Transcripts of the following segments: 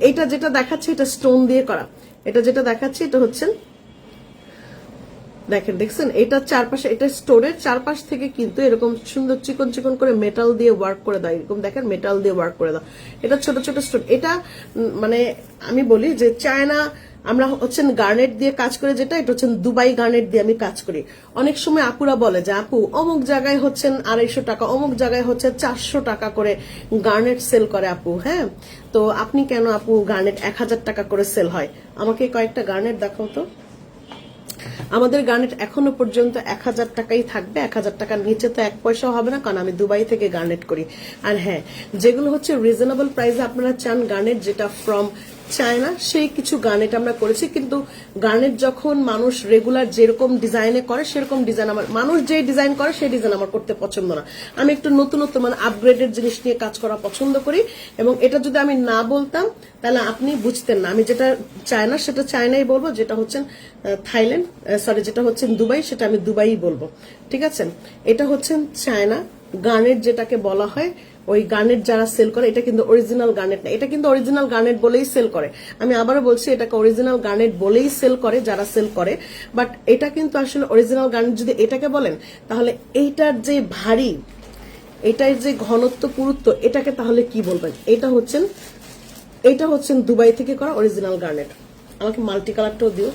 এইটা যেটা দেখাচ্ছে এটা স্টোন দিয়ে করা, এটা যেটা দেখাচ্ছে এটা হচ্ছে দেখেন, দেখছেন এটা চারপাশে, এটা স্টোনের চারপাশ থেকে কিন্তু এরকম সুন্দর চিকন চিকন করে মেটাল দিয়ে ওয়ার্ক করে দেয়, এরকম দেখেন মেটাল দিয়ে ওয়ার্ক করে দাও। এটা ছোট ছোট স্টোন, এটা মানে আমি বলি যে চায়না আমরা হচ্ছেন গার্নেট দিয়ে কাজ করে, যেটা এটা হচ্ছেন দুবাই গার্নেট দিয়ে আমি কাজ করি। অনেক সময় আপুরা বলে যে আপু অমুক জায়গায় হচ্ছেন 250 টাকা, অমুক জায়গায় হচ্ছে 400 টাকা করে গার্নেট সেল করে আপু। হ্যাঁ, তো আপনি কেন আপু গার্নেট 1000 টাকা করে সেল হয়? আমাকে কয়েকটা গার্নেট দেখাও তো। আমাদের গার্নেট এখনো পর্যন্ত 1000 টাকাই থাকবে, 1000 টাকার নিচে তো 1 পয়সাও হবে না, কারণ আমি দুবাই থেকে গার্নেট করি। আর হ্যাঁ, যেগুলো হচ্ছে রিজনেবল প্রাইসে আপনারা চান গার্নেট, যেটা ফ্রম চায়না, সেই কিছু গার্নেট আমরা করেছি। কিন্তু গার্নেট যখন মানুষ রেগুলার যেরকম ডিজাইনে করে সেরকম ডিজাইন আমার, মানুষ যে ডিজাইন করে সেই ডিজাইন আমার করতে পছন্দ না। আমি একটু নতুনত্ব মানে আপগ্রেডেড জিনিস নিয়ে কাজ করা পছন্দ করি। এবং এটা যদি আমি না বলতাম তাহলে আপনি বুঝতেন না। আমি যেটা চায়না সেটা চায়নাই বলবো, যেটা হচ্ছেন থাইল্যান্ড সরি যেটা হচ্ছেন দুবাই সেটা আমি দুবাই বলবো। ঠিক আছে, এটা হচ্ছেন চায়না গার্নেট যেটাকে বলা হয়। ওই গার্নেট যারা সেল করে, এটা কিন্তু অরিজিনাল গার্নেট না, এটা কিন্তু অরিজিনাল গার্নেট বলেই সেল করে। আমি আবারও বলছি, এটাকে অরিজিনাল গার্নেট বলেই সেল করে যারা সেল করে, বাট এটা কিন্তু আসলে অরিজিনাল গার্নেট যদি এটাকে বলেন তাহলে এইটার যে ভারী, এটার যে ঘনত্ব পুরুত্ব, এটাকে তাহলে কি বলবেন? এটা হচ্ছেন দুবাই থেকে করা অরিজিনাল গার্নেট। আমাকে মাল্টি কালারটাও দিও।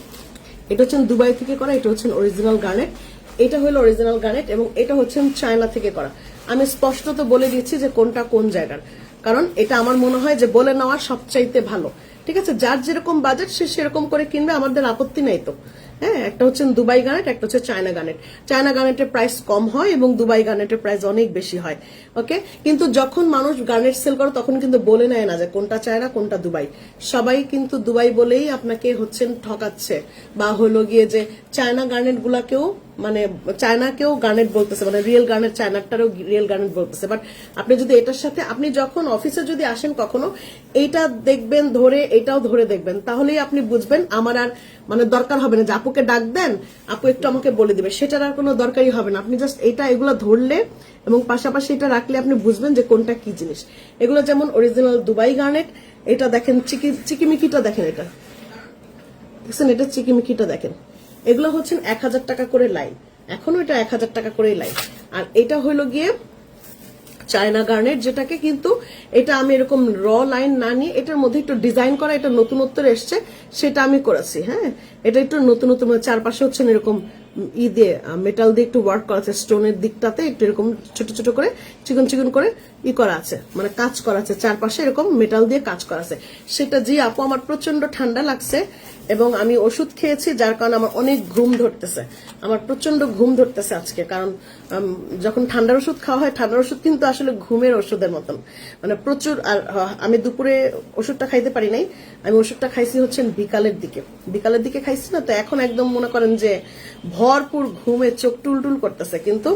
এটা হচ্ছেন দুবাই থেকে করা, এটা হচ্ছেন অরিজিনাল গার্নেট, এটা হলো অরিজিনাল গার্নেট, এবং এটা হচ্ছেন চায়না থেকে করা। আমি স্পষ্টত বলে দিচ্ছি যে কোনটা কোন জায়গার, কারণ এটা আমার মনে হয় যে বলে নেওয়া সবচাইতে ভালো। ঠিক আছে, যার যেরকম বাজেট সে সেরকম করে কিনবে, আমাদের আপত্তি নাই তো। হ্যাঁ, একটা হচ্ছে দুবাই গার্নেট, একটা হচ্ছে চায়না গার্নেট। চায়না গার্নেটের প্রাইস কম হয় এবং দুবাই গার্নেটের প্রাইস অনেক বেশি হয়। ওকে, কিন্তু যখন মানুষ গার্নেট সেল করে তখন কিন্তু বলে নেয় না যে কোনটা চায়না কোনটা দুবাই। সবাই কিন্তু দুবাই বলেই আপনাকে হচ্ছেন ঠকাচ্ছে, বা হলো গিয়ে যে চায়না গার্নেট গুলাকেও মানে চায়নাকেও গার্নেট বলতেছে, মানে রিয়েল গার্নেট চায়নাটারও রিয়েল গার্নেট বলতেছে। বাট আপনি যদি এটার সাথে, আপনি যখন অফিসে যদি আসেন কখনো, এইটা দেখবেন ধরে, এটাও ধরে দেখবেন, তাহলেই আপনি বুঝবেন। আমার আর মানে দরকার হবে না যে আপুকে ডাক দেন, আপু একটু আমাকে বলে দিবে, সেটার আর কোনো দরকারই হবে না। আপনি জাস্ট এগুলো ধরলে এবং পাশাপাশি এটা রাখলে আপনি বুঝবেন যে কোনটা কি জিনিস। এগুলো যেমন অরিজিনাল দুবাই গার্নেট, এটা দেখেন চিকিমিকিটা দেখেন, এটা দেখছেন, এটা চিকিমিকিটা দেখেন। এগুলো হচ্ছেন 1000 টাকা করে লাইন, এখনো এটা 1000 টাকা করে লাইন। আর এটা হইলো গিয়ে চায়না গার্নেট, যেটাকে কিন্তু এটা আমি এরকম র লাইন না নিয়ে এটার মধ্যে একটু ডিজাইন করা, এটা নতুনত্ব এসছে সেটা আমি করেছি। হ্যাঁ, এটা একটু নতুনত্ব, চারপাশে হচ্ছে এরকম দিয়ে মেটাল দিয়ে একটু ওয়ার্ক করা আছে, স্টোনের দিকটাতে একটু এরকম ছোট ছোট করে চিকন চিকন করে করা আছে, মানে কাজ করা আছে, চারপাশে এরকম মেটাল দিয়ে কাজ করা আছে। সেটা জি আপু, আমার প্রচন্ড ঠান্ডা লাগছে এবং আমি ওষুধ খেয়েছি, যার কারণে আমার অনেক ঘুম ধরতেছে, আমার প্রচন্ড ঘুম ধরতেছে আজকে। কারণ যখন ঠান্ডার ওষুধ খাওয়া হয়, ঠান্ডার ওষুধ কিন্তু আসলে ঘুমের ওষুধের মতন, মানে প্রচুর। আর আমি দুপুরে ওষুধটা খাইতে পারি নাই, আমি ওষুধটা খাইছি হচ্ছেন বিকালের দিকে খাইছি না, তো এখন একদম মনে করেন যে ভরপুর ঘুমে চোখ টুলটুল করতেছে, কিন্তু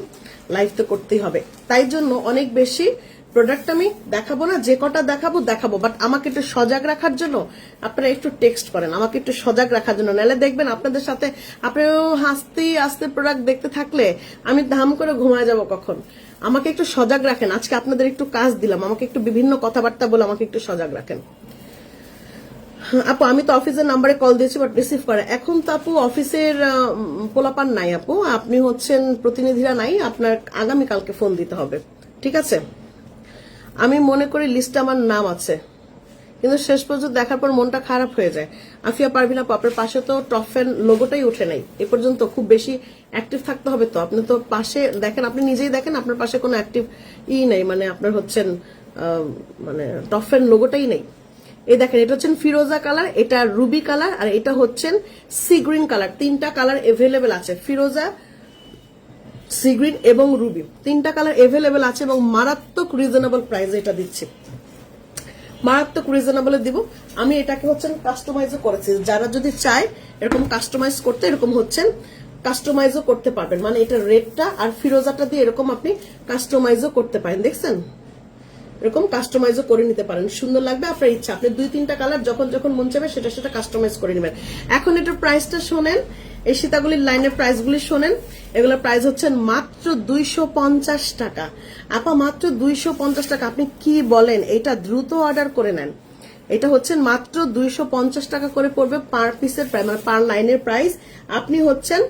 লাইফ তো করতেই হবে। তাই জন্য অনেক বেশি প্রোডাক্ট আমি দেখাবো না, যে কটা দেখাবো, বাট আমাকে একটু সজাগ রাখার জন্য আপনারা একটু টেক্সট করেন, আমাকে একটু সজাগ রাখার জন্য। নাহলে দেখবেন আপনাদের সাথে আপনিও হাসতে আস্তে প্রোডাক্ট দেখতে থাকলে আমি ধাম করে ঘুমায় যাব কখন। আমাকে একটু সজাগ রাখেন, আজকে আপনাদের একটু কাজ দিলাম, আমাকে একটু বিভিন্ন কথাবার্তা বলে আমাকে একটু সজাগ রাখেন। আপু আমি তো অফিসের নাম্বারে কল দিয়েছি, বাট রিসিভ করে। এখন তো আপু অফিসের পোলাপান নাই আপু, আপনি হচ্ছেন প্রতিনিধিরা নাই, আপনার আগামীকালকে ফোন দিতে হবে। ঠিক আছে, আমি মনে করি লিস্টে আমার নাম আছে, কিন্তু শেষ পর্যন্ত দেখার পর মনটা খারাপ হয়ে যায়। আফিয়া পারভিনা আপনার পাশে তো টপ ফ্যান লোগোটাই উঠে নাই এ পর্যন্ত। খুব বেশি অ্যাক্টিভ থাকতে হবে তো, আপনি তো পাশে দেখেন, আপনি নিজেই দেখেন আপনার পাশে কোনো অ্যাক্টিভ নেই, মানে আপনার হচ্ছেন মানে টপ ফ্যান লোগোটাই নেই। এই দেখেন, এটা হচ্ছেন ফিরোজা কালার, এটা রুবি কালার, আর এটা হচ্ছেন সি গ্রিন কালার। 3টা কালার এভেলেবেল আছে, ফিরোজা, সি গ্রিন এবং রুবি, 3টা কালার এভেলেবেল আছে এবং মারাত্মক রিজনেবল প্রাইসে এটা দিচ্ছি, মারাত্মক রিজনেবলে দিব। আমি এটাকে হচ্ছেন কাস্টমাইজও করেছি, যারা যদি চায় এরকম কাস্টমাইজ করতে, এরকম হচ্ছেন কাস্টমাইজও করতে পারবেন, মানে এটা রেডটা আর ফিরোজাটা দিয়ে এরকম আপনি কাস্টমাইজও করতে পারেন। দেখছেন, এরকম কাস্টমাইজও করে নিতে পারেন, সুন্দর লাগবে, আপনার ইচ্ছা। আপনি 2-3টা কালার যখন যখন মন চাইবে সেটা কাস্টমাইজ করে নেবেন। এখন এটার প্রাইসটা শোনেন, এই সীতাগুলির লাইনের প্রাইসগুলি শোনেন। এগুলোর প্রাইস হচ্ছেন মাত্র 250 টাকা। আপা মাত্র 250 টাকা, আপনি কি বলেন? এটা দ্রুত অর্ডার করে নেন, এটা হচ্ছে মাত্র 250 টাকা করে পড়বে পার পিসের, মানে পার লাইনের প্রাইস। আপনি হচ্ছেন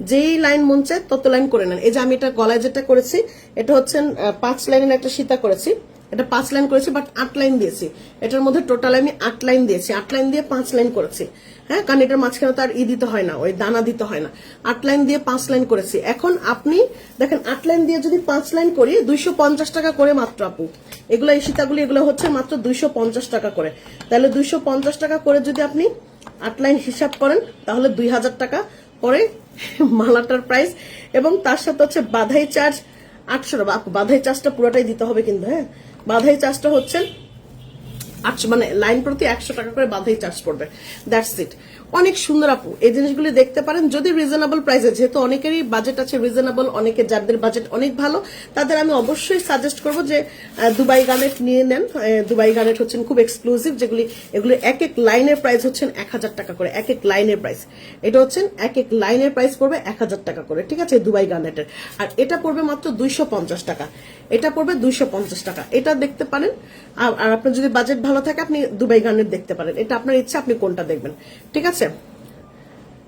যেই লাইন মন চায় তত লাইন করে নেন। এই যে আমি এটা গলায় যেটা করেছি, এটা হচ্ছেন 5 লাইনের একটা সীতা করেছি, এটা 5 লাইন করেছি, বাট 8 লাইন দিয়েছি। এটার মধ্যে টোটাল আমি 8 লাইন দিয়েছি, 8 লাইন দিয়ে 5 লাইন করেছি। হ্যাঁ, কারণ এটার মাঝখানে তো আর দিতে হয় না, ওই দানা দিতে হয় না। 8 লাইন দিয়ে 5 লাইন করেছি। এখন আপনি দেখেন 8 লাইন দিয়ে যদি 5 লাইন করি 250 টাকা করে মাত্র আপু। এগুলো এই সীতাগুলি এগুলো হচ্ছে মাত্র 250 টাকা করে। তাহলে 250 টাকা করে যদি আপনি 8 লাইন হিসাব করেন তাহলে 2000 টাকা পরে মালাটার প্রাইস। এবং তার সাথে হচ্ছে বাধাই চার্জ 800 টাকা। বাধাই চার্জটা পুরোটাই দিতে হবে কিন্তু, হ্যাঁ বাধাই চার্জটা হচ্ছে 800, মানে লাইন প্রতি 100 টাকা করে বাধাই চার্জ পড়বে। That's it. অনেক সুন্দর আপু, এই জিনিসগুলি দেখতে পারেন যদি রিজনেবল প্রাইসে, যেহেতু অনেকেরই বাজেট আছে রিজনেবল, অনেকে যাদের বাজেট অনেক ভালো তাদের আমি অবশ্যই সাজেস্ট করবো যে দুবাই গার্নেট নিয়ে নেন। দুবাই গার্নেট হচ্ছেন খুব এক্সক্লুসিভ, এগুলি এক এক লাইনের প্রাইস হচ্ছেন 1000 টাকা করে, এক এক লাইনের প্রাইস। এটা হচ্ছেন এক এক লাইনের প্রাইস পড়বে 1000 টাকা করে, ঠিক আছে দুবাই গার্নেটের। আর এটা পড়বে মাত্র 250 টাকা, এটা পড়বে 250 টাকা। এটা দেখতে পারেন। আর আপনার যদি বাজেট ভালো থাকে আপনি দুবাই গার্নেট দেখতে পারেন, এটা আপনার ইচ্ছা আপনি কোনটা দেখবেন, ঠিক আছে।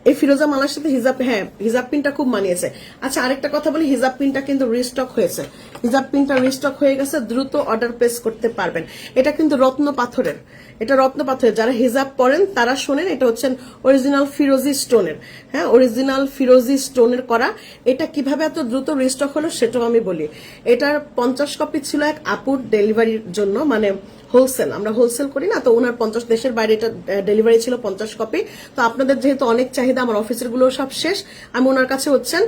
এই ফিরোজা মালার সাথে হিজাব, হ্যাঁ হিজাব পিনটা খুব মানিয়েছে। আচ্ছা আরেকটা কথা বলি, হিজাব পিনটা কিন্তু রিস্টক হয়েছে, হিজাব পিনটা রিস্টক হয়ে গেছে, দ্রুত অর্ডার প্লেস করতে পারবেন। এটা কিন্তু রত্ন পাথরের, এটা রত্ন পাথরের, যারা হিজাব পরেন তারা শোনেন, এটা হচ্ছেন অরিজিনাল ফিরোজি স্টোনের, হ্যাঁ অরিজিনাল ফিরোজি স্টোনের করা। এটা কিভাবে এত দ্রুত রিস্টক হলো সেটাও আমি বলি। এটার 50 কপি ছিল এক আপুর ডেলিভারির জন্য, মানে হোলসেল, আমরা হোলসেল করি না, তো ওনার 50 দেশের বাইরে এটা ডেলিভারি ছিল 50 কপি। তো আপনাদের যেহেতু অনেক চাহিদা, আমার অফিসের গুলো সব শেষ, আমি ওনার কাছে হচ্ছেন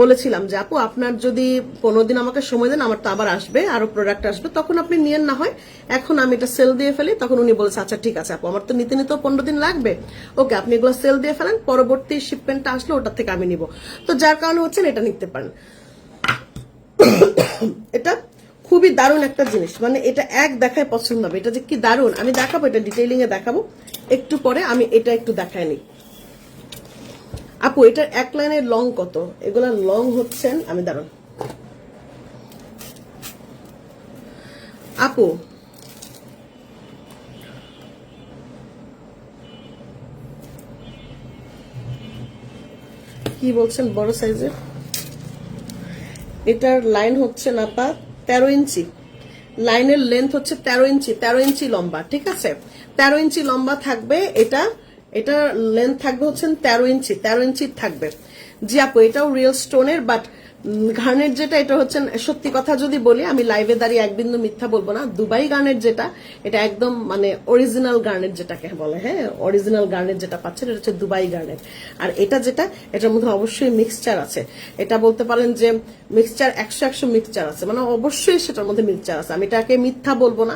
বলেছিলাম যে আপু আপনার যদি 15 দিন আমাকে সময় দেন, আমার তো আবার আসবে, আরো প্রোডাক্ট আসবে, তখন আপনি নিয়েন না হয়, এখন আমি এটা সেল দিয়ে ফেলি। তখন উনি বলেছে আচ্ছা ঠিক আছে আপু, আমার তো নিতে 15 দিন লাগবে, ওকে আপনি এগুলো সেল দিয়ে ফেলেন, পরবর্তী শিপমেন্টটা আসলে ওটার থেকে আমি নিব। তো যার কারণে হচ্ছেন এটা নিতে পারেন। এটা খুবই দারুণ একটা জিনিস, মানে এটা এক দেখায় পছন্দ হবে। এটা যে কি দারুণ আমি দেখাবো, এটা ডিটেইলিং এ দেখাবো একটু পরে। আমি এটা একটু দেখায় নি আপু। এটার এক লাইনের লং কত? এগুলা লং হচ্ছেন, আমি দারুণ আপু কি বলছেন বড় সাইজের? এটার লাইন হচ্ছে না পা 13 ইঞ্চি, লাইনের লেন্থ হচ্ছে 13 ইঞ্চি, 13 ইঞ্চি লম্বা, ঠিক আছে 13 ইঞ্চি লম্বা থাকবে। এটা এটা লেন্থ থাকবে হচ্ছেন 13 ইঞ্চি, 13 ইঞ্চি থাকবে। জি আপু এটাও রিয়েল স্টোনের, বাট গার্নেট যেটা এটা হচ্ছেন, সত্যি কথা যদি বলি আমি লাইভে দাঁড়িয়ে এক বিন্দু মিথ্যা বলবো না, দুবাই গার্নেট যেটা এটা একদম মানে অরিজিনাল গার্নেট যেটাকে বলে, হ্যাঁ অরিজিনাল গার্নেট যেটা পাচ্ছেন এটা হচ্ছে দুবাই গার্নেট। আর এটা যেটা, এটার মধ্যে অবশ্যই মিক্সচার আছে, এটা বলতে পারেন যে মিক্সচার 100 মিক্সচার আছে, মানে অবশ্যই সেটার মধ্যে মিক্সচার আছে। আমি এটাকে মিথ্যা বলবো না,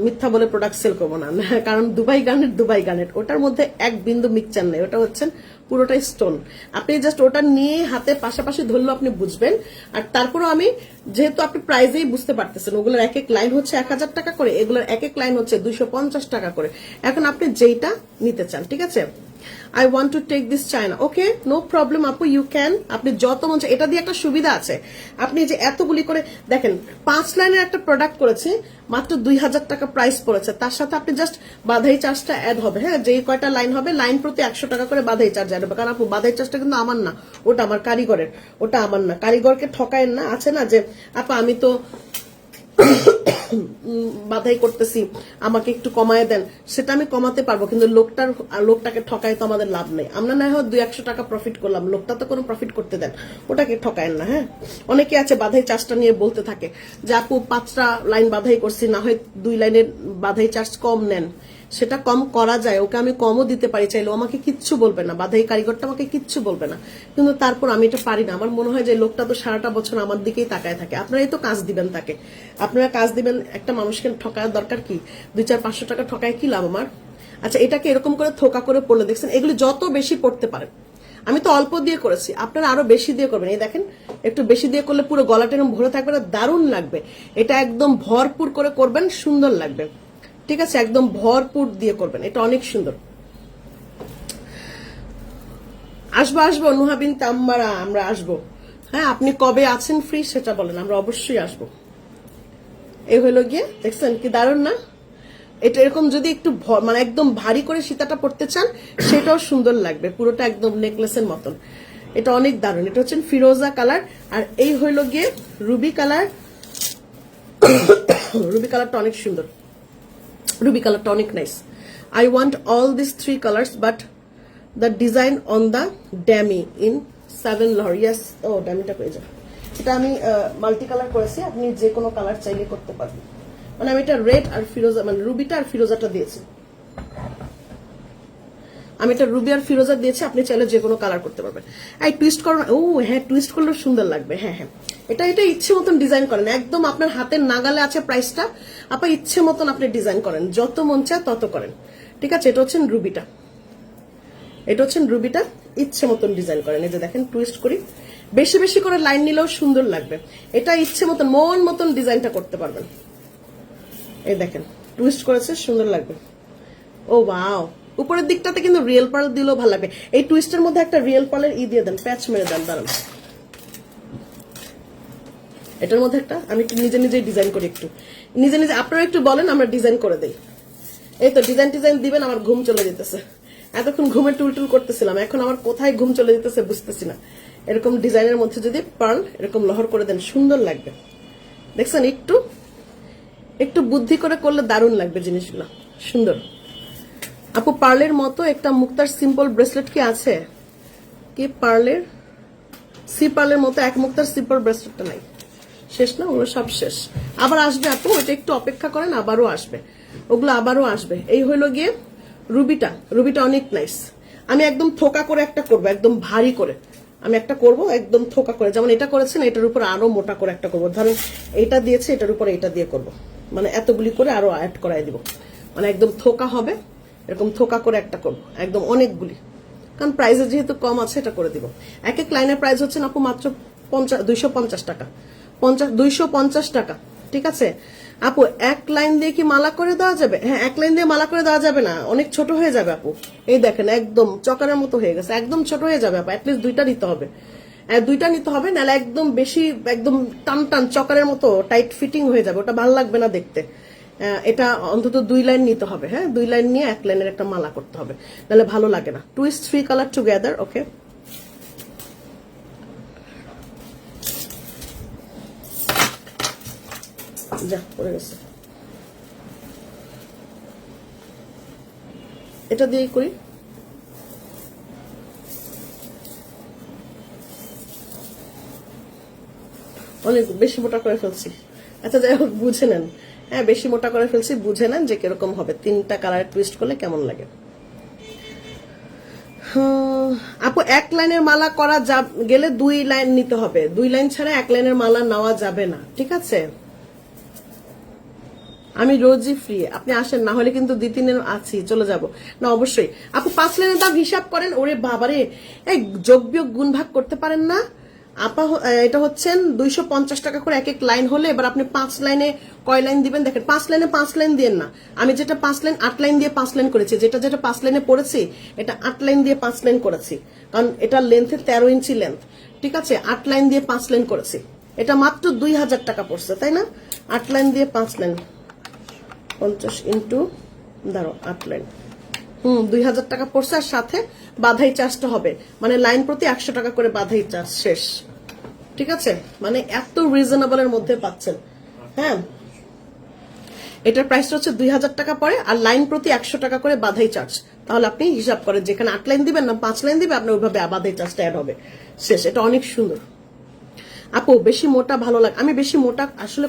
মিথ্যা বলে প্রোডাক্ট সেল করবো না, কারণ দুবাই গার্নেট দুবাই গার্নেট, ওটার মধ্যে এক বিন্দু মিক্সচার নেই, ওটা হচ্ছেন পুরোটাই স্টোন। আপনি জাস্ট ওটা নিয়ে হাতে পাশাপাশি ধরলে আপনি বুঝবেন। আর তারপরও আমি যেহেতু আপনি প্রাইজেই বুঝতে পারতেছেন, ওগুলোর এক এক লাইন হচ্ছে 1000 টাকা করে, এগুলোর এক এক লাইন হচ্ছে 250 টাকা করে। এখন আপনি যেইটা নিতে চান, ঠিক আছে। I want to take this China. Okay, no problem আপু, you can. আপনি যত মন চায়, এটা দিয়ে একটা সুবিধা আছে, আপনি যে এতগুলি করে দেখেন 5 লাইনের একটা প্রোডাক্ট করেছে, মাত্র 2000 টাকা প্রাইস পড়েছে, তার সাথে আপনি জাস্ট বাধাই চার্জটা অ্যাড হবে, হ্যাঁ যেই কয়টা লাইন হবে লাইন প্রতি 100 টাকা করে বাধাই চার্জ অ্যাড হবে। কারণ আপু বাধাই চার্জটা কিন্তু আমার না, ওটা আমার কারিগরের, ওটা আমার না, কারিগরকে ঠকায়েন না। আছে না যে আপা আমি তো বাধাই করতেছি আমাকে একটু কমায় দেন, সেটা আমি কমাতে পারবো, কিন্তু লোকটাকে ঠকায় তো আমাদের লাভ নেই। আমরা না হয় 200 টাকা প্রফিট করলাম, লোকটা তো কোনো প্রফিট করতে দেন, ওটাকে ঠকায়েন না। হ্যাঁ অনেকে আছে বাধাই চার্জটা নিয়ে বলতে থাকে যে আপু 5টা লাইন বাধাই করছি, না হয় 2 লাইনের বাধাই চার্জ কম নেন, সেটা কম করা যায়, ওকে আমি কমও দিতে পারি চাইলেও, আমাকে কিচ্ছু বলবে না, বাধাই কারিগরটা আমাকে কিচ্ছু বলবে না, কিন্তু তারপর আমি এটা পারি না। আমার মনে হয় যে লোকটা তো সারাটা বছর আমার দিকেই তাকায় থাকে। আপনারাই তো কাজ দিবেন তাকে, আপনারা কাজ দিবেন, একটা মানুষকে ঠকানোর দরকার কি? 200-500 টাকা ঠকায় কি লাভ আমার? আচ্ছা এটাকে এরকম করে থোকা করে পড়লে দেখছেন, এগুলি যত বেশি পড়তে পারেন, আমি তো অল্প দিয়ে করেছি, আপনারা আরো বেশি দিয়ে করবেন। এই দেখেন একটু বেশি দিয়ে করলে পুরো গলাটা এরকম ভরে থাকবে, দারুণ লাগবে। এটা একদম ভরপুর করে করবেন, সুন্দর লাগবে, ঠিক আছে একদম ভরপুর দিয়ে করবেন, এটা অনেক সুন্দর। আসবো নুহাবিন তাম্মারা, আমরা আসবো। হ্যাঁ আপনি কবে আছেন ফ্রি সেটা বলেন, আমরা অবশ্যই আসবো। এই হলো গিয়ে, দেখছেন কি দারুণ না? এটা এরকম যদি একটু মানে একদম ভারী করে সীতাটা পড়তে চান সেটাও সুন্দর লাগবে, পুরোটা একদম নেকলেসের মতন। এটা অনেক দারুণ। এটা হচ্ছে ফিরোজা কালার, আর এই হইল গিয়ে রুবি কালার। রুবি কালারটা অনেক সুন্দর, রুবি কালারটা অনেক nice. I want all these 3 colors but the design on the demi in 7 লহর। Yes, ও ড্যামিটা পেয়ে যাবে। এটা আমি মাল্টি কালার করেছি, আপনি যে কোনো কালার চাইলে করতে পারবেন। মানে আমি এটা রেড আর ফিরোজা, মানে রুবিটা আর ফিরোজাটা দিয়েছি। আমি এটা রুবি আর ফিরোজা দিয়েছি, আপনি চাইলে যে কোনো কালার করতে পারবেন। এই টুইস্ট করুন, ও হ্যাঁ টুইস্ট করলে সুন্দর লাগবে। হ্যাঁ হ্যাঁ, এটা এটা ইচ্ছে মতন ডিজাইন করেন, একদম আপনার হাতের নাগালে আছে প্রাইসটা, আপনার ইচ্ছে মতন আপনি ডিজাইন করেন, যত মন চায় তত করেন। ঠিক আছে, এটা হচ্ছেন রুবিটা, এটা হচ্ছেন রুবিটা, ইচ্ছে মতন ডিজাইন করেন। এই যে দেখেন টুইস্ট করি, বেশি বেশি করে লাইন নিলেও সুন্দর লাগবে। এটা ইচ্ছে মতন মন মতন ডিজাইনটা করতে পারবেন। এই দেখেন টুইস্ট করেছে, সুন্দর লাগবে। ও ওয়াও, উপরের দিকটাতে কিন্তু রিয়েল পার্ল দিলেও ভালো লাগবে। এই টুইস্টের মধ্যে একটা রিয়েল পার্লের দিয়ে দেন, প্যাচ মেরে দেন, দাঁড়ান। এটার মধ্যে একটা আমি একটু নিজে নিজেই ডিজাইন করি, একটু নিজে নিজে আপনারা একটু বলেন, আমরা ডিজাইন করে দেই। এই তো ডিজাইন টিজাইন দিবেন, আমার ঘুম চলে যেতেছে। এতক্ষণ ঘুমে টুলটুল করতেছিলাম, এখন আমার কোথায় ঘুম চলে যেতেছে বুঝতেছি না। এরকম ডিজাইনের মধ্যে যদি পার্ল এরকম লহর করে দেন, সুন্দর লাগবে। দেখছেন, একটু একটু বুদ্ধি করে করলে দারুণ লাগবে জিনিসগুলো, সুন্দর। আপু পার্লের মতো একটা মুক্তার সিম্পল ব্রেসলেট কি আছে? কি পার্লের সি পার্লের মতো এক মুক্তার সিম্পল ব্রেসলেটটা নাই, শেষ না, ওগুলো সব শেষ। আবার আসবে আপু, ওটা একটু অপেক্ষা করেন, আবারও আসবে, ওগুলো আবারও আসবে। এই হইলো গিয়ে রুবিটা, রুবিটা অনেক নাইস। আমি একদম থোকা করে একটা করবো, একদম ভারী করে আমি একটা করব, একদম থোকা করে, যেমন এটা করেছেন এটার উপর আরো মোটা করে একটা করবো। ধরেন এইটা দিয়েছে, এটার উপর এটা দিয়ে করব, মানে এতগুলি করে আরো অ্যাড করাই দিব, মানে একদম থোকা হবে, এরকম থোকা করে একটা করবো, একদম অনেকগুলি। কারণ প্রাইসে যেহেতু কম আছে, এটা করে দিব। এক এক লাইনের প্রাইস হচ্ছে আপু মাত্র 250 টাকা, 250 টাকা। ঠিক আছে আপু, এক লাইন দিয়ে কি মালা করে দেওয়া যাবে? হ্যাঁ, এক লাইন দিয়ে মালা করে দেওয়া যাবে না, অনেক ছোট হয়ে যাবে আপু। এই দেখেন একদম চকারের মতো হয়ে গেছে, একদম ছোট হয়ে যাবে আপু। অ্যাটলিস্ট 2টা নিতে হবে, 2টা নিতে হবে, নাহলে একদম বেশি একদম টান টান চকারের মতো টাইট ফিটিং হয়ে যাবে, ওটা ভালো লাগবে না দেখতে। এটা অন্তত 2 লাইন নিতে হবে। হ্যাঁ, 2 লাইন নিয়ে এক লাইনের একটা মালা করতে হবে, নাহলে ভালো লাগে না। Twist 3 colour together. ওকে, যা পড়ে গেছে, এটা দিয়েই করি। অনেক বেশি মোটা করে ফেলছি, আচ্ছা যাই হোক, বুঝে নেন। হ্যাঁ, বেশি মোটা করে ফেলছি, বুঝে নেন যে কিরকম হবে, 3টা কালার টুইস্ট করলে কেমন লাগে। আপু এক লাইনের মালা করা গেলে 2 লাইন নিতে হবে, 2 লাইন ছাড়া এক লাইনের মালা নেওয়া যাবে না। ঠিক আছে, আমি রোজই ফ্রি, আপনি আসেন, না হলে কিন্তু 2-3 আছি, চলে যাব না। অবশ্যই আপু 5 লাইনের দাম হিসাব করেন। ওরে বাবারে, এই যোগ বিয়োগ গুণ ভাগ করতে পারেন না আপা? এটা হচ্ছেন 250 টাকা করে এক এক লাইন হলে, এবার আপনি 5 লাইনে কয় লাইন দিবেন দেখেন। 5 লাইনে 5 লাইন দিয়েন না, আমি যেটা 5 লাইন 8 লাইন দিয়ে 5 লাইন করেছি, যেটা 5 লাইনে পড়েছি এটা 8 লাইন দিয়ে 5 লাইন করেছি, কারণ এটা লেন্থে 13 ইঞ্চি লেন্থ। ঠিক আছে, 8 লাইন দিয়ে 5 লাইন করেছি, এটা মাত্র 2000 টাকা পড়ছে, তাই না? 8 লাইন দিয়ে 5 লাইন 50 ইন্টু 8 লাইন, 2000 টাকা পড়ছে, আর সাথে বাধাই চার্জটা হবে, মানে লাইন প্রতি 100 টাকা করে বাধাই চার্জ শেষ। ঠিক আছে, মানে এত রিজনেবলের মধ্যে পাচ্ছেন। হ্যাঁ, এটার প্রাইসটা হচ্ছে 2000 টাকা পড়ে, আর লাইন প্রতি 100 টাকা করে বাধাই চার্জ। তাহলে আপনি হিসাব করেন, যেখানে 8 লাইন দিবেন না 5 লাইন দিবে, আপনার ওইভাবে বাধাই চার্জটা অ্যাড হবে শেষ। এটা অনেক সুন্দর আপু, বেশি মোটা ভালো লাগে। আমি বেশি মোটা আসলে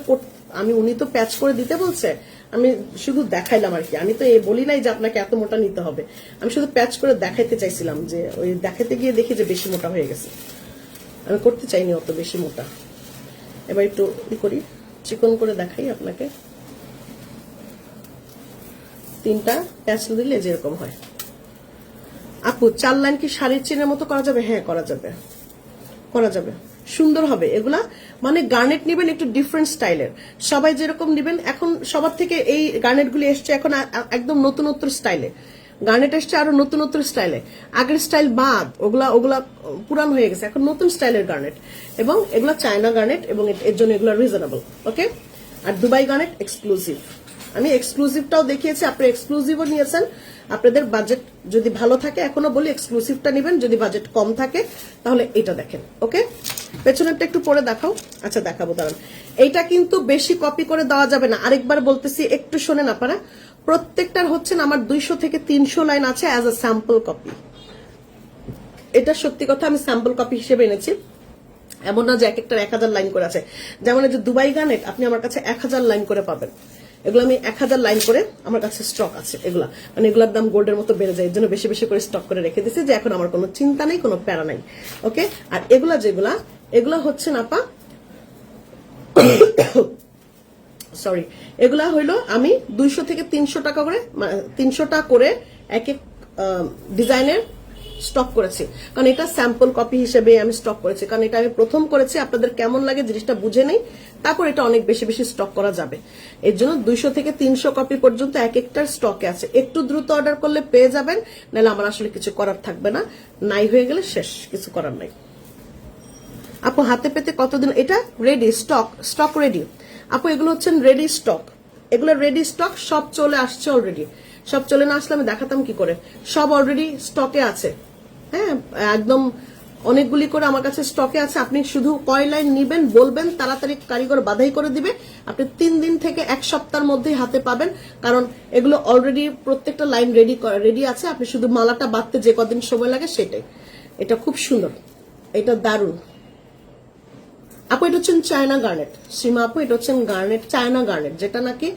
আমি, উনি তো প্যাচ করে দিতে বলছে, আমি শুধু দেখাইলাম আর কি, আমি তো বলি নাই যে আপনাকে এত মোটা নিতে হবে, আমি শুধু প্যাচ করে দেখাইতে চাইছিলাম, যে ওই দেখাতে গিয়ে দেখি যে বেশি মোটা হয়ে গেছে, আমি করতে চাইনি অত বেশি মোটা। এবার একটু করি, চিকন করে দেখাই আপনাকে। 3টা প্যাচ দিলে যেরকম হয়। আপু 4 লাইন কি শাড়ির চেনের মতো করা যাবে? হ্যাঁ, করা যাবে, করা যাবে, সুন্দর হবে এগুলা। মানে গার্নেট নিবেন একটু ডিফারেন্ট স্টাইলের, সবাই যেরকম নিবেন। এখন সবার থেকে এই গার্নেট গুলি এসছে এখন একদম নতুনত্ব স্টাইলে, গার্নেট এসছে আরো নতুনত্ব স্টাইলে। আগের স্টাইল বাদ, ওগুলা পুরান হয়ে গেছে, এখন নতুন স্টাইলের গার্নেট, এবং এগুলা চায়না গার্নেট, এবং এর জন্য এগুলো রিজনেবল। ওকে, আর দুবাই গার্নেট এক্সক্লুসিভ। আমি এক্সক্লুসিভটাও দেখিয়েছি, আপনি এক্সক্লুসিভও নিয়েছেন। আপনাদের বাজেট যদি ভালো থাকে, এখনো বলি এক্সক্লুসিভটা নেবেন, যদি বাজেট কম থাকে তাহলে এটা দেখেন। ওকে, পেছনেরটা একটু পরে দেখাও। আচ্ছা দেখাবো, দাঁড়ান। এইটা কিন্তু বেশি কপি করে দেওয়া যাবে না, আরেকবার বলতেছি, একটু শোনেন আপনারা। প্রত্যেকটার হচ্ছেন আমার 200 থেকে 300 লাইন আছে অ্যাজ আ স্যাম্পল কপি। এটা সত্যি কথা, আমি স্যাম্পল কপি হিসেবে এনেছি, এমন না যে এক একটার 1000 লাইন করে আছে। যেমন এই যে দুবাই গার্নেট, আপনি আমার কাছে 1000 লাইন করে পাবেন। এগুলো আমি 1000 লাইন করে আমার কাছে স্টক আছে। এগুলা মানে এগুলোর দাম গোল্ডের মতো বেড়ে যায়, এর জন্য বেশি বেশি করে স্টক করে রেখে দিয়েছি, যে এখন আমার কোনো চিন্তা নেই, কোনো প্যারা নাই। ওকে, আর এগুলা যেগুলা, এগুলা হচ্ছে না পা সরি, এগুলা হইলো আমি 200 থেকে 300 টাকা করে, 300টা করে এক এক ডিজাইনের স্টক করেছি, কারণ এটা স্যাম্পল কপি হিসেবে আমি স্টক করেছি, কারণ এটা আমি প্রথম করেছি। আপনাদের কেমন লাগে জিনিসটা বুঝে নেই, তারপর এটা অনেক বেশি বেশি স্টক করা যাবে। এর জন্য 200 থেকে 300 কপি পর্যন্ত এক একটার স্টকে আছে। একটু দ্রুত অর্ডার করলে পেয়ে যাবেন, নাহলে আমার আসলে কিছু করার থাকবে না, নাই হয়ে গেলে শেষ, কিছু করার নাই। আপু হাতে পেতে কতদিন? এটা রেডি স্টক রেডি আপু, এগুলো হচ্ছেন রেডি স্টক, এগুলো রেডি স্টক, সব চলে আসছে অলরেডি। সব চলে না আসলে আমি দেখাতাম কি করে, সব অলরেডি স্টকে আছে। হ্যাঁ, একদম অনেকগুলি করে আমার কাছে স্টকে আছে। আপনি শুধু কয় লাইন নিবেন বলবেন, তাড়াতাড়ি কারিগর বাধাই করে দিবে। আপনি 3 দিন থেকে 1 সপ্তাহের মধ্যেই হাতে পাবেন, কারণ এগুলো অলরেডি প্রত্যেকটা লাইন রেডি আছে। আপনি শুধু মালাটা বাঁধতে যে কদিন সময় লাগে সেটাই। এটা খুব সুন্দর, এটা দারুণ আপু। এটা হচ্ছেন চায়না গার্নেট, সীমা আপু, এটা হচ্ছেন গার্নেট, চায়না গার্নেট, যেটা নাকি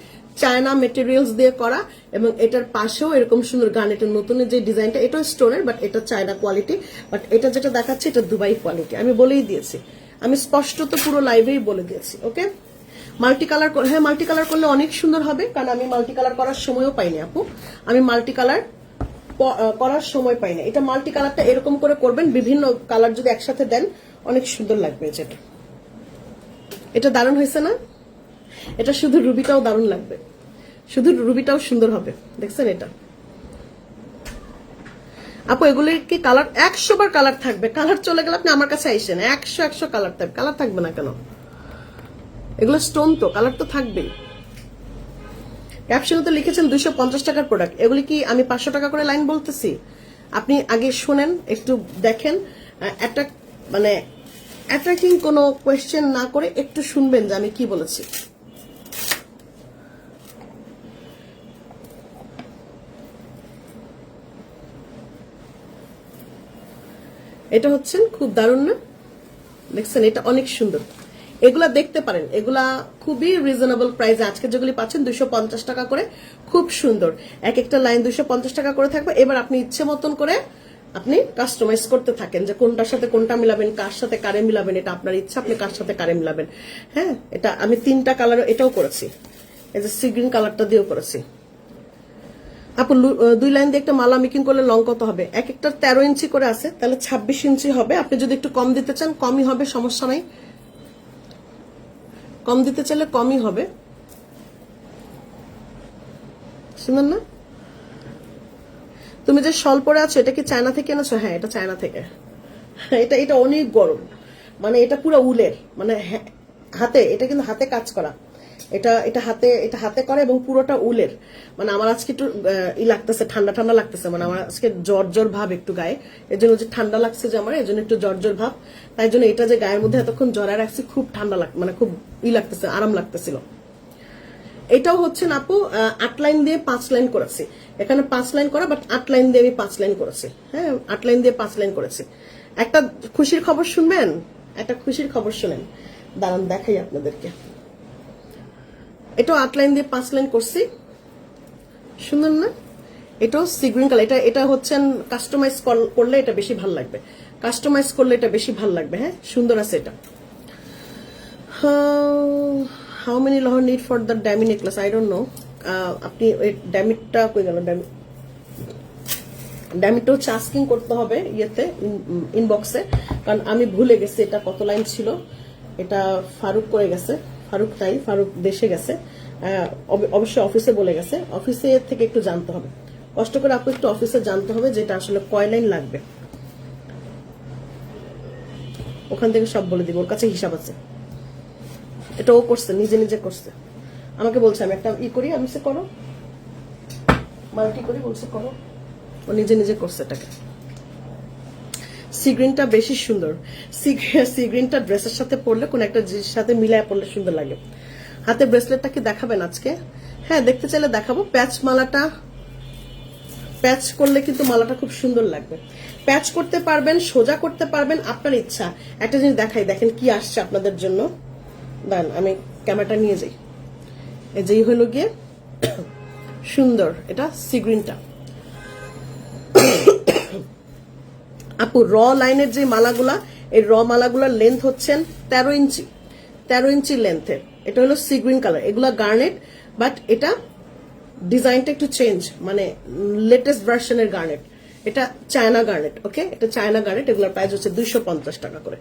চায়না মেটেরিয়ালস দিয়ে করা, এবং এটার পাশেও এরকম সুন্দর গার্নেটের নতুন যে ডিজাইনটা, এটাও স্টোনের, বাট এটা চায়না কোয়ালিটি, বাট এটা যেটা দেখাচ্ছে এটা দুবাই কোয়ালিটি। আমি বলেই দিয়েছি, আমি স্পষ্টত পুরো লাইভেই বলে দিয়েছি। ওকে, মাল্টি কালার, হ্যাঁ মাল্টি কালার করলে অনেক সুন্দর হবে, কারণ আমি মাল্টি কালার করার সময়ও পাইনি আপু, আমি মাল্টি কালার করার সময় পাইনি। এটা মাল্টি কালারটা এরকম করে করবেন, বিভিন্ন কালার যদি একসাথে দেন অনেক সুন্দর লাগবে। যেটা এটা দারুণ হয়েছে না? এটা শুধু রুবিটাও দারুণ লাগবে, শুধু রুবিটাও সুন্দর হবে, দেখছেন এটা আপু? এগুলো কি কালার 100 বার কালার থাকবে, কালার চলে গেলে আপনি আমার কাছে আইসেন, 100 কালার থাকবে, কালার থাকবে না কেন? এগুলো স্টোন তো, কালার তো থাকবেই। ক্যাপশনে তো লিখেছেন 250 টাকার প্রোডাক্ট, এগুলি কি আমি 500 টাকা করে লাইন বলতেছি? আপনি আগে শোনেন, একটু দেখেন, মানে অ্যাট্রাক্টিং কোনো কোয়েশ্চেন না করে একটু শুনবেন যে আমি কি বলেছি। এটা হচ্ছেন খুব দারুণ না? দেখছেন, এটা অনেক সুন্দর। এগুলা দেখতে পারেন, এগুলা খুবই রিজনেবল প্রাইস। আজকে যেগুলি পাচ্ছেন 250 টাকা করে, খুব সুন্দর। এক একটা লাইন 250 টাকা করে থাকবে। এবার আপনি ইচ্ছে মতন করে আপনি কাস্টমাইজ করতে থাকেন, যে কোনটার সাথে কোনটা মিলাবেন, কার সাথে কারে মিলাবেন, এটা আপনার ইচ্ছা, আপনি কার সাথে কারে মিলাবেন। হ্যাঁ, এটা আমি 3টা কালার এটাও করেছি, এই যে সি গ্রিন কালারটা দিয়েও করেছি আপু। 2 লাইন দিয়ে একটা মালা মেকিং করলে লং কত হবে? এক একটা 13 ইঞ্চি করে আছে, তাহলে 26 ইঞ্চি হবে। আপনি যদি একটু কম দিতে চান কমই হবে, সমস্যা নাই, কম দিতে চাইলে কমই হবে। শুনুন না, তুমি যে শল পরে আছো এটা কি চায়না থেকে এনেছো? হ্যাঁ, এটা চায়না থেকে। এটা এটা অনেক গরম, মানে এটা পুরো উলের, মানে হাতে, এটা কিন্তু হাতে কাজ করা, এটা হাতে করে, এবং পুরোটা উলের। মানে আমার আজকে একটু লাগতেছে, ঠান্ডা ঠান্ডা লাগতেছে, মানে আমার আজকে জ্বর ভাব একটু গায়ে, এর জন্য যে ঠান্ডা লাগছে যে আমার, এর জন্য একটু জ্বর ভাব। তাই জন্য এটা যে গায়ের মধ্যে এতক্ষণ জড়ায় রাখছি, খুব ঠান্ডা মানে খুব লাগতেছে, আরাম লাগতেছিল। এটাও হচ্ছে আপু 8 লাইন দিয়ে 5 লাইন করেছি, এখানে 5 লাইন করা, বাট 8 লাইন দিয়ে আমি 5 লাইন করেছি। হ্যাঁ, 8 লাইন দিয়ে 5 লাইন করেছি। একটা খুশির খবর শুনবেন, একটা খুশির খবর শুনেন, দাঁড়ান দেখাই আপনাদেরকে। এটাও 8 লাইন দিয়ে 5 লাইন করছি, সুন্দর না? এটাও সি গ্রিন কালার। এটা হচ্ছেন কাস্টমাইজ করলে এটা বেশি ভালো লাগবে, কাস্টমাইজ করলে এটা বেশি ভালো লাগবে। হ্যাঁ, সুন্দর আছে এটা। হাউ মেনি লহর need for the dummy necklace? I don't know. আপনি ওই ড্যামিটটা কই গেল? ড্যামিটটা হচ্ছে আস্কিং করতে হবে ইয়েতে, ইনবক্সে, কারণ আমি ভুলে গেছি এটা কত লাইন ছিল। এটা ফারুক করে গেছে, ফারুক নাই, ফারুক দেশে গেছে, অবশ্যই অফিসে বলে গেছে, অফিসে থেকে একটু জানতে হবে, কষ্ট করে আপনি একটু অফিসে জানতে হবে যেটা আসলে কয় লাইন লাগবে, ওখান থেকে সব বলে দিব, ওর কাছে হিসাব আছে। এটা ও করছে, নিজে নিজে করছে, আমাকে বলছে আমি একটা করি, আমি সে করো মাল্টি করি, বলছে করো, ও নিজে নিজে করছে এটাকে। সি গ্রিনটা বেশি সুন্দর, সি গ্রিনটা ড্রেসের সাথে পরলে কোন একটা জিনিসের সাথে মিলায় পরলে সুন্দর লাগে। হাতে ব্রেসলেটটা কি দেখাবেন আজকে? হ্যাঁ, দেখতে চাইলে দেখাবো। প্যাচ করলে কিন্তু মালাটা খুব সুন্দর লাগবে। প্যাচ করতে পারবেন, সোজা করতে পারবেন, আপনার ইচ্ছা। একটা জিনিস দেখাই, দেখেন কি আসছে আপনাদের জন্য। দাঁড়ান আমি ক্যামেরাটা নিয়ে যাই। এই যেই হলো গিয়ে সুন্দর, এটা সি গ্রিনটা। আপু র লাইনের যে মালাগুলা, এই র মালাগুলার লেন্থ হচ্ছেন 13 ইঞ্চি লেন্থের। এটা হলো সি গ্রিন কালার, এগুলা গার্নেট, বাট এটা ডিজাইনটা একটু চেঞ্জ, মানে লেটেস্ট ভার্সনের গার্নেট। এটা চায়না গার্নেট, ওকে, এটা চায়না গার্নেট। এগুলোর প্রাইস হচ্ছে 250 টাকা করে।